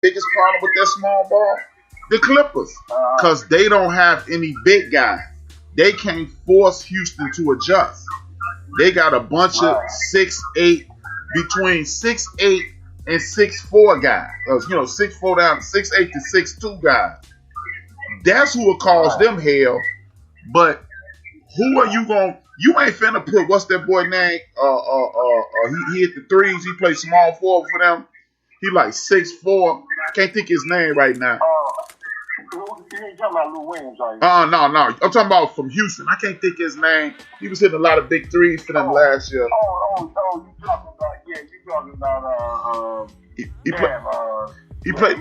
biggest problem with that small ball? The Clippers. Because they don't have any big guys. They can't force Houston to adjust. They got a bunch of 6'8", between 6'8" and 6'4" guys. 6'4" down to 6'8" to 6'2" guys. That's who will cause them hell. But who are you going? You ain't finna put what's that boy name? He hit the threes. He played small forward for them. He like 6'4". Can't think his name right now. You ain't talking about Lou Williams, are you? No. I'm talking about from Houston. I can't think his name. He was hitting a lot of big threes for them last year. You talking about he played.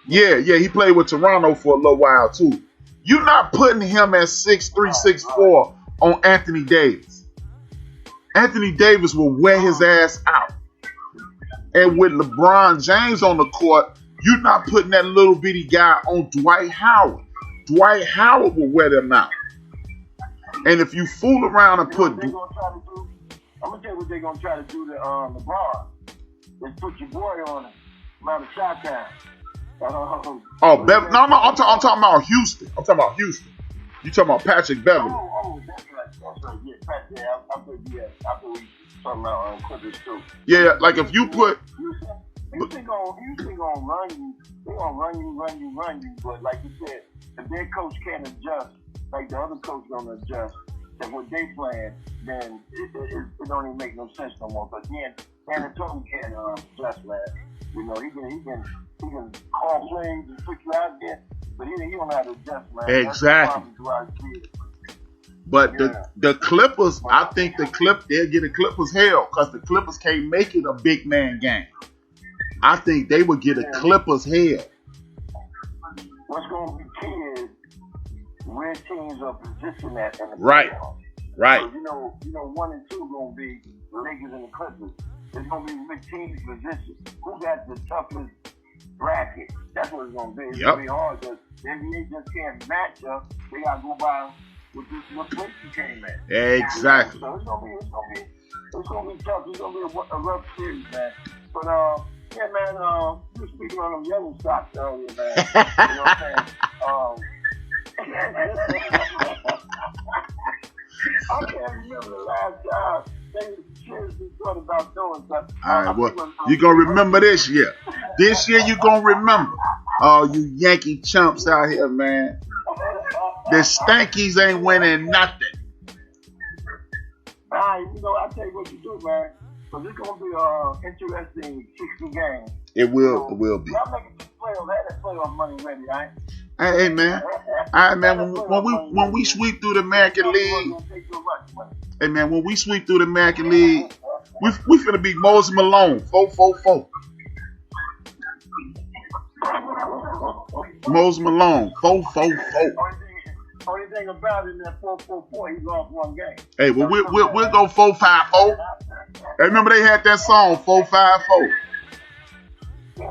Yeah, he played with Toronto for a little while too. You're not putting him at 6'3", 6'4" on Anthony Davis. Anthony Davis will wear his ass out. And with LeBron James on the court, you're not putting that little bitty guy on Dwight Howard. Dwight Howard will wear them out. And if you fool around and put... I'm going to tell you what they're going to try to do to LeBron. They put your boy on him around the shot time. Beverly. No, I'm talking about Houston. You talking about Patrick Beverly. That's right. Yeah, I believe you talking about Clippers too. Yeah, like if you put... Houston gonna run you. They gonna run you. But like you said, if their coach can't adjust, like the other coach gonna adjust to what they playing, then it don't even make no sense no more. But then Antonio can adjust, man. He can call plays and put you out there, but he don't have to adjust, man. Exactly. But the Clippers, I think they'll get the Clippers hell because the Clippers can't make it a big man game. I think they would get a Clippers hell. What's going to be key is where teams are positioned at in the playoffs. Right. So, 1 and 2 going to be the Lakers and the Clippers. It's going to be which team's position. Who got the toughest bracket? That's what it's going to be. It's going to be hard because the NBA just can't match up. They got to go by what place you came at. Exactly. So it's going to be tough. It's going to be a rough series, man. But yeah, man, you were speaking on them yellow socks earlier, man. You know what I'm saying? I can't remember the last time they seriously thought about doing something. All right, well, you're going to remember this year. This year you're going to remember. Oh, you Yankee chumps out here, man. The Stankies ain't winning nothing. All right, I tell you what you do, man. So this gonna be an interesting 60 games. It will be. Y'all making this playoff money ready, right? Hey, man. All right, man. When we sweep through the American League, hey, man. When we sweep through the American League, we finna be Moses Malone 4-4-4. Moses Malone 4-4-4. Only thing about it in that 4-4-4, he lost one game. Hey, well, we'll go 4-5-4. Hey, remember they had that song 4-5-4. Yeah.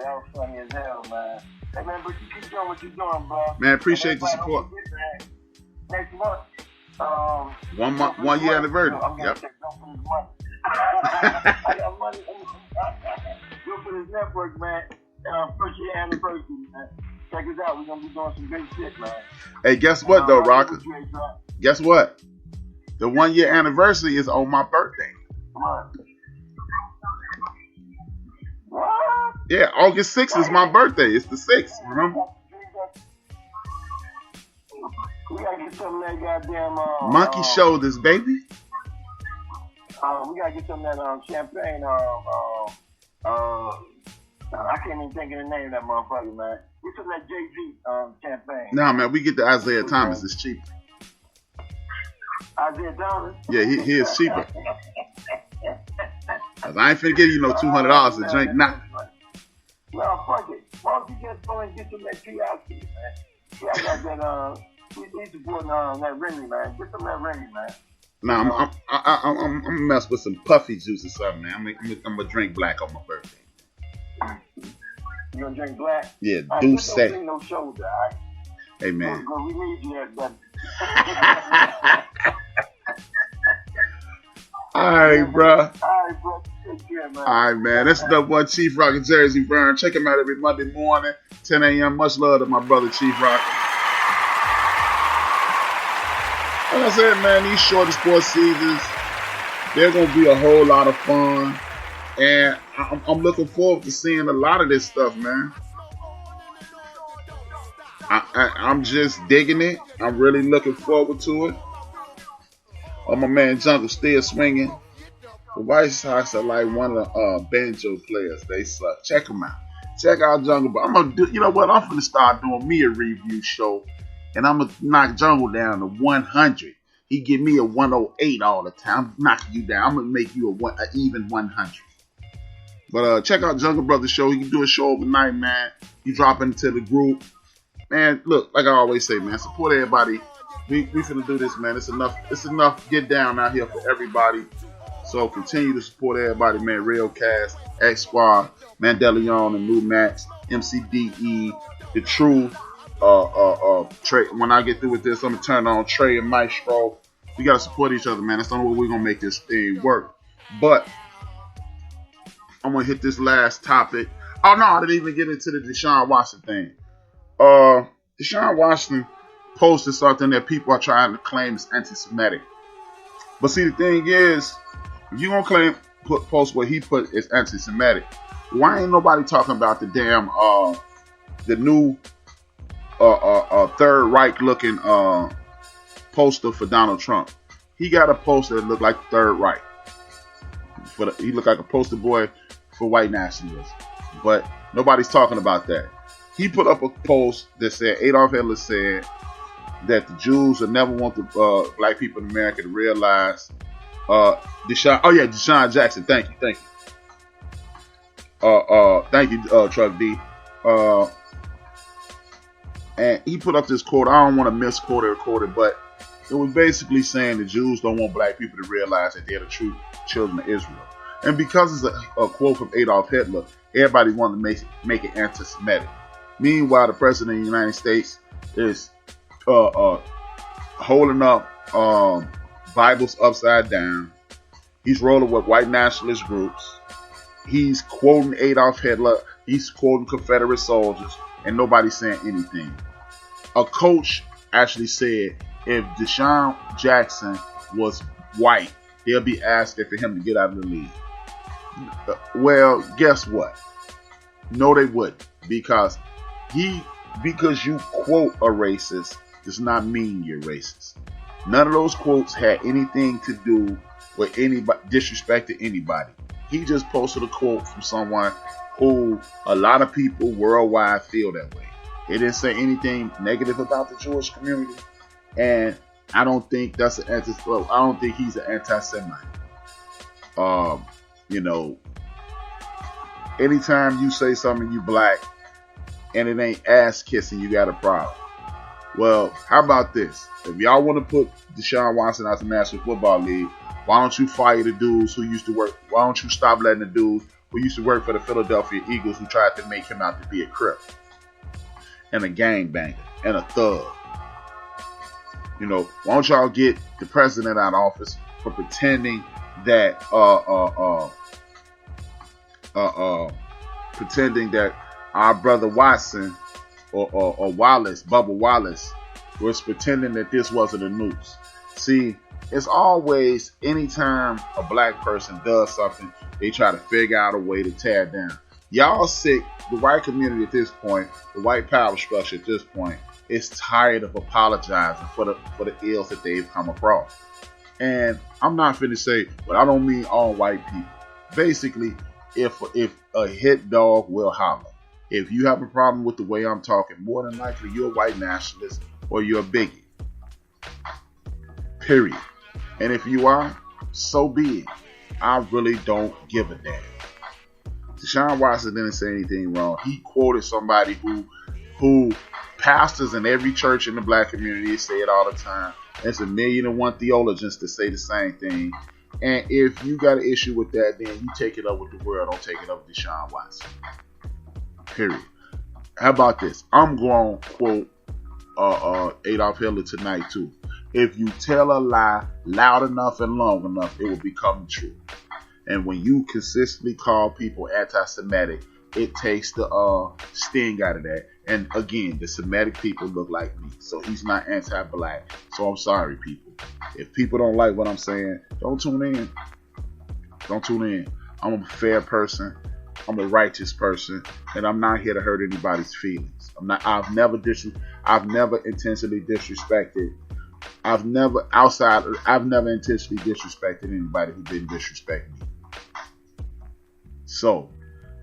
That was funny as hell, man. Hey, man, but you keep doing what you're doing, bro. Man, appreciate the support. Next month. 1 year anniversary. Yep. I got money. Go for this network, man. First year anniversary, man. Check us out. We're going to be doing some big shit, man. Hey, guess what, though, Rocker? Guess what? The 1 year anniversary is on my birthday. What? Yeah, August 6th is my birthday. It's the 6th, remember? We got to get some of that goddamn... Monkey shoulders, baby. We got to get some of that champagne. I can't even think of the name of that motherfucker, man. Get some of that Jay-Z champagne. Nah, man, we get the Isaiah Thomas. It's cheaper. Isaiah Thomas? Yeah, he is cheaper. Cause I ain't finna give you no $200 to drink nothing. No, fuck it. Why don't you just go and get some of that TIC, man? Yeah, I got that, he's supporting that Remy, man. Get some of that Remy, man. Nah, I'm gonna mess with some puffy juice or something, man. I'm gonna drink black on my birthday. You gonna drink black? Yeah, do say. Don't no shoulder, all right? Hey, man. We need you at that. All right, bro. All right, bro. Yeah, man. All right, man. That's the one Chief Rock in Jersey, Vern. Check him out every Monday morning, 10 a.m. Much love to my brother, Chief Rock. Like I said, man, these shorter sports seasons, they're going to be a whole lot of fun. And I'm looking forward to seeing a lot of this stuff, man. I'm just digging it. I'm really looking forward to it. Oh, my man Jungle still swinging. The White Sox are like one of the banjo players. They suck. Check them out. Check out Jungle. But I'm gonna do. You know what? I'm gonna start doing me a review show, and I'm gonna knock Jungle down to 100. He give me a 108 all the time. I'm knocking you down. I'm gonna make you an even 100. But check out Jungle Brothers show. He can do a show overnight, man. You drop into the group, man. Look, like I always say, man, support everybody. We finna do this, man. It's enough. It's enough. Get down out here for everybody. So continue to support everybody, man. Realcast, X Squad, Mandelion, and Lou Max, MCDE, The Truth. Trey. When I get through with this, I'm gonna turn on Trey and Maestro. We gotta support each other, man. That's the only way we're gonna make this thing work. But I'm gonna hit this last topic. Oh no, I didn't even get into the Deshaun Watson thing. Deshaun Watson posted something that people are trying to claim is anti-Semitic. But see, the thing is, if you gonna post what he put is anti-Semitic, why ain't nobody talking about the damn the new Third Reich looking poster for Donald Trump? He got a poster that looked like the Third Reich, but he looked like a poster boy for white nationalism. But nobody's talking about that. He put up a post that said Adolf Hitler said that the Jews will never want the black people in America to realize Deshaun Jackson. Thank you. Thank you, Truck D. And he put up this quote. I don't want to misquote it or quote it, but it was basically saying the Jews don't want black people to realize that they're the true children of Israel. And because it's a quote from Adolf Hitler, everybody wanted to make it anti-Semitic. Meanwhile, the president of the United States is holding up Bibles upside down. He's rolling with white nationalist groups. He's quoting Adolf Hitler. He's quoting Confederate soldiers, and nobody's saying anything. A coach actually said if Deshaun Jackson was white, they'll be asking for him to get out of the league. Well, guess what? No, they wouldn't, because you quote a racist does not mean you're racist. None of those quotes had anything to do with anybody disrespecting anybody. He just posted a quote from someone who a lot of people worldwide feel that way. It didn't say anything negative about the Jewish community, and I don't think that's I don't think he's an anti-Semite. Anytime you say something you black and it ain't ass kissing, you got a problem. Well, how about this? If y'all want to put Deshaun Watson out the National Football League, why don't you fire the dudes who used to work? Why don't you stop letting the dudes who used to work for the Philadelphia Eagles who tried to make him out to be a crip and a gangbanger and a thug? Why don't y'all get the president out of office for pretending that our brother Watson or Wallace, Bubba Wallace, was pretending that this wasn't a noose. See, it's always, anytime a black person does something, they try to figure out a way to tear it down. Y'all sick, the white community at this point, the white power structure at this point, is tired of apologizing for the ills that they've come across. And I'm not finna say, but I don't mean all white people. Basically, if a hit dog will holler. If you have a problem with the way I'm talking, more than likely you're a white nationalist or you're a bigot. Period. And if you are, so be it. I really don't give a damn. Deshaun Watson didn't say anything wrong. He quoted somebody who pastors in every church in the black community say it all the time. There's 1,000,001 theologians that say the same thing. And if you got an issue with that, then you take it up with the world. Don't take it up with Deshaun Watson. Period. How about this? I'm going to quote Adolf Hitler tonight too. If you tell a lie loud enough and long enough, it will become true. And when you consistently call people anti-Semitic, it takes the sting out of that. And again, the Semitic people look like me, so he's not anti-black. So I'm sorry, people. If people don't like what I'm saying, don't tune in. Don't tune in. I'm a fair person. I'm a righteous person, and I'm not here to hurt anybody's feelings. I've never intentionally disrespected. I've never intentionally disrespected anybody who didn't disrespect me. So,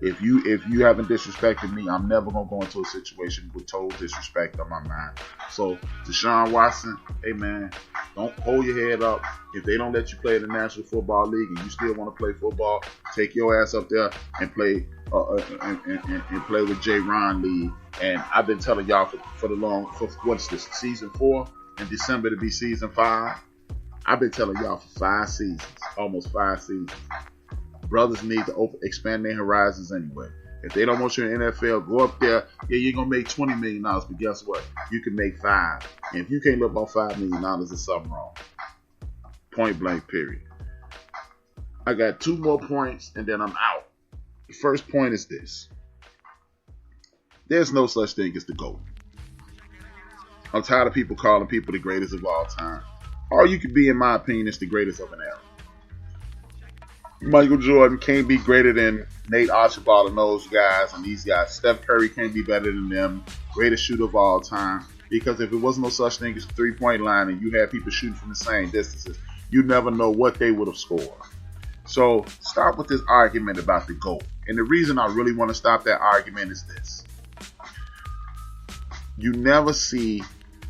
if you haven't disrespected me, I'm never gonna go into a situation with total disrespect on my mind. So, Deshaun Watson, hey man, don't hold your head up. If they don't let you play in the National Football League and you still want to play football, take your ass up there and play and play with J. Ron Lee. And I've been telling y'all for what's this, season 4? In December to be season 5. I've been telling y'all for 5 seasons, almost 5 seasons. Brothers need to expand their horizons anyway. If they don't want you in the NFL, go up there. Yeah, you're going to make $20 million, but guess what? You can make 5. And if you can't live on $5 million, there's something wrong. Point blank, period. I got 2 more points, and then I'm out. The first point is this. There's no such thing as the GOAT. I'm tired of people calling people the greatest of all time. All you can be, in my opinion, is the greatest of an era. Michael Jordan can't be greater than Nate Archibald and those guys and these guys. Steph Curry can't be better than them. Greatest shooter of all time. Because if it wasn't no such thing as a 3-point line and you had people shooting from the same distances, you never know what they would have scored. So stop with this argument about the GOAT. And the reason I really want to stop that argument is this. You never see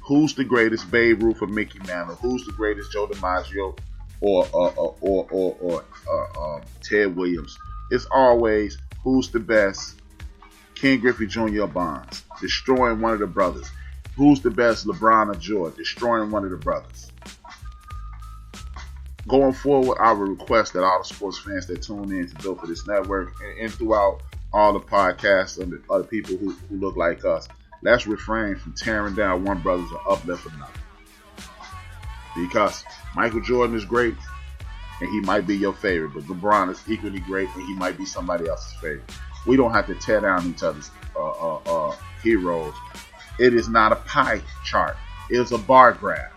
who's the greatest Babe Ruth or Mickey Mantle, who's the greatest Joe DiMaggio or Ted Williams. It's always who's the best Ken Griffey Jr. or Bonds, destroying one of the brothers. Who's the best LeBron or Jordan, destroying one of the brothers. Going forward, I would request that all the sports fans that tune in to Built for This network and throughout all the podcasts and the other people who look like us, let's refrain from tearing down one brother and uplift another. Because Michael Jordan is great, and he might be your favorite, but LeBron is equally great, and he might be somebody else's favorite. We don't have to tear down each other's heroes. It is not a pie chart. It is a bar graph.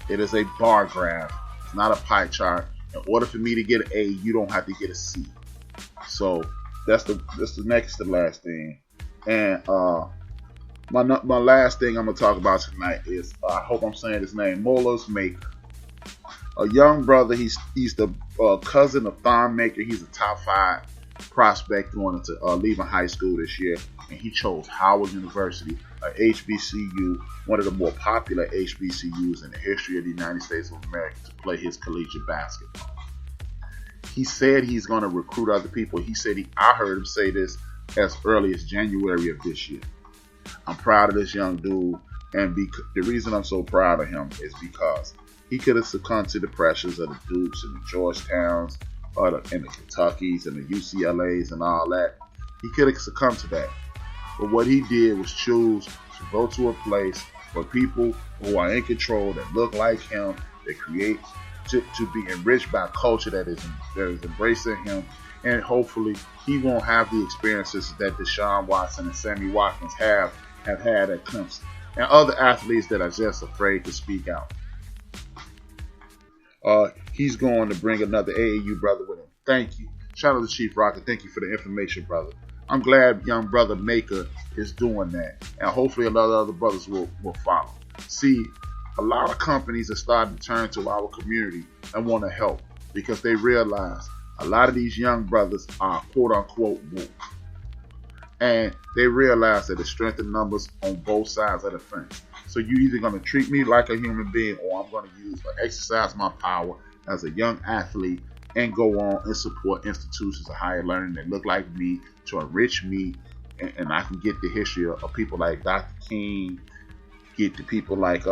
It is a bar graph. It's not a pie chart. In order for me to get an A, you don't have to get a C. So that's the next to last thing. And my last thing I'm going to talk about tonight is, I hope I'm saying his name, Moeller Maker. A young brother, he's the cousin of Thon Maker. He's a top 5 prospect going into leaving high school this year. And he chose Howard University, a HBCU, one of the more popular HBCUs in the history of the United States of America, to play his collegiate basketball. He said he's going to recruit other people. He said I heard him say this as early as January of this year. I'm proud of this young dude, and the reason I'm so proud of him is because he could have succumbed to the pressures of the Dukes and the Georgetowns and the Kentuckys and the UCLAs and all that. He could have succumbed to that. But what he did was choose to go to a place for people who are in control, that look like him, that create to be enriched by a culture that is embracing him. And hopefully he won't have the experiences that Deshaun Watson and Sammy Watkins have had at Clemson, and other athletes that are just afraid to speak out. He's going to bring another AAU brother with him. Thank you. Shout out to Chief Rocket. Thank you for the information, brother. I'm glad young brother Maker is doing that, and hopefully a lot of other brothers will follow. See, a lot of companies are starting to turn to our community and want to help because they realize a lot of these young brothers are quote-unquote woke. And they realize that the strength in numbers on both sides of the fence. So you're either going to treat me like a human being, or I'm going to exercise my power as a young athlete and go on and support institutions of higher learning that look like me to enrich me. And I can get the history of people like Dr. King, get the people like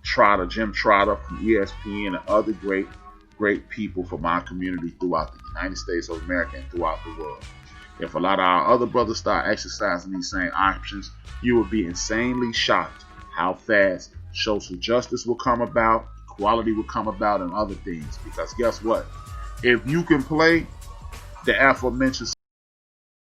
Trotter, Jim Trotter from ESPN, and other great people from our community throughout the United States of America and throughout the world. If a lot of our other brothers start exercising these same options, you will be insanely shocked how fast social justice will come about, equality will come about, and other things. Because guess what? if you can play the aforementioned